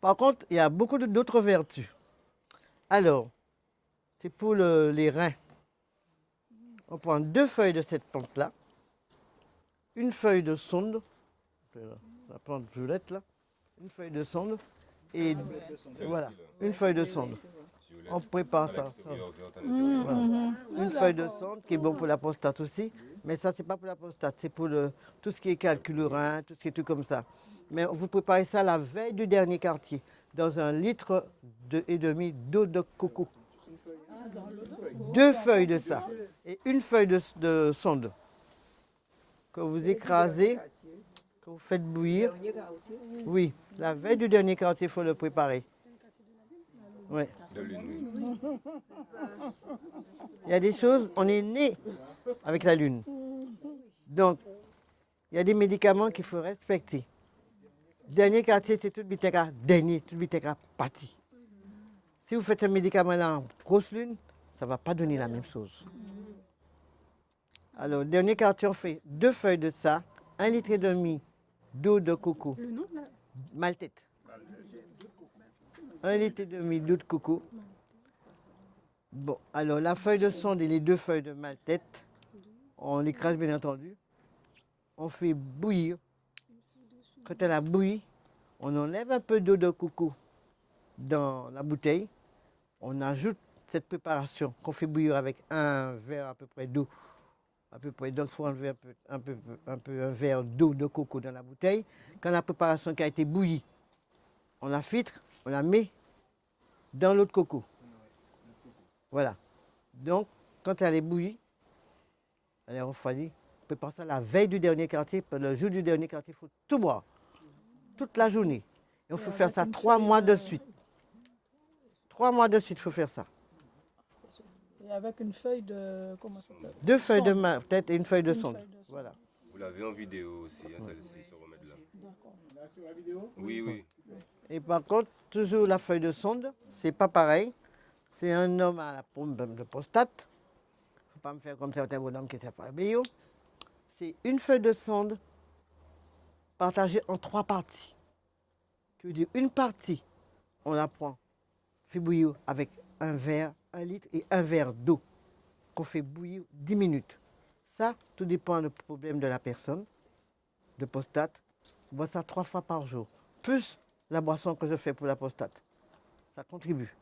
Par contre, il y a beaucoup d'autres vertus. Alors, c'est pour les reins. On prend 2 feuilles de cette plante-là, une feuille de sonde, la plante violette là, une feuille de sonde, et voilà, une feuille de sonde. On prépare ça. Voilà. Une feuille de sonde qui est bon pour la prostate aussi, mais ça, c'est pas pour la prostate, c'est pour tout ce qui est calcul rein, tout ce qui est tout comme ça. Mais vous préparez ça la veille du dernier quartier, dans 1,5 litre d'eau de coco. 2 feuilles de ça et une feuille de sonde que vous écrasez, que vous faites bouillir. Oui, la veille du dernier quartier, il faut le préparer. Oui. Il y a des choses, on est né avec la lune. Donc, il y a des médicaments qu'il faut respecter. Dernier quartier, c'est tout biteka, dernier, tout biteka, parti. Si vous faites un médicament là en grosse lune, ça ne va pas donner la même chose. Alors, dernier quartier, on fait 2 feuilles de ça, 1,5 litre d'eau de coco. Le nom là Maltête. 1,5 litre d'eau de coco. Bon, alors la feuille de sonde et les 2 feuilles de maltête, on l'écrase bien entendu. On fait bouillir. Quand elle a bouilli, on enlève un peu d'eau de coco dans la bouteille. On ajoute cette préparation qu'on fait bouillir avec un verre à peu près d'eau. À peu près, donc il faut enlever un verre d'eau de coco dans la bouteille. Quand la préparation qui a été bouillie, on la filtre, on la met dans l'eau de coco. Voilà. Donc, quand elle est bouillie, elle est refroidie, on prépare ça la veille du dernier quartier. Le jour du dernier quartier, il faut tout boire, toute la journée. Et il faut faire ça 3 mois de suite. 3 mois de suite, il faut faire ça. Et avec une feuille de... Comment ça s'appelle? 2 feuilles de maltête et une feuille de sonde. Voilà. Vous l'avez en vidéo aussi, hein, celle-ci, ce remède-là. D'accord. Là, sur la vidéo? Oui, oui. Et par contre, toujours la feuille de sonde, c'est pas pareil. C'est un homme à la pompe de prostate. Faut pas me faire comme certains bonhommes qui ne savent pas bio. C'est une feuille de sonde partagée en 3 parties. Je veux dire, une partie, on la prend, fait bouillir avec un verre, 1 litre et un verre d'eau, qu'on fait bouillir 10 minutes. Ça, tout dépend du problème de la personne, de prostate. On boit ça 3 fois par jour, plus la boisson que je fais pour la prostate. Ça contribue.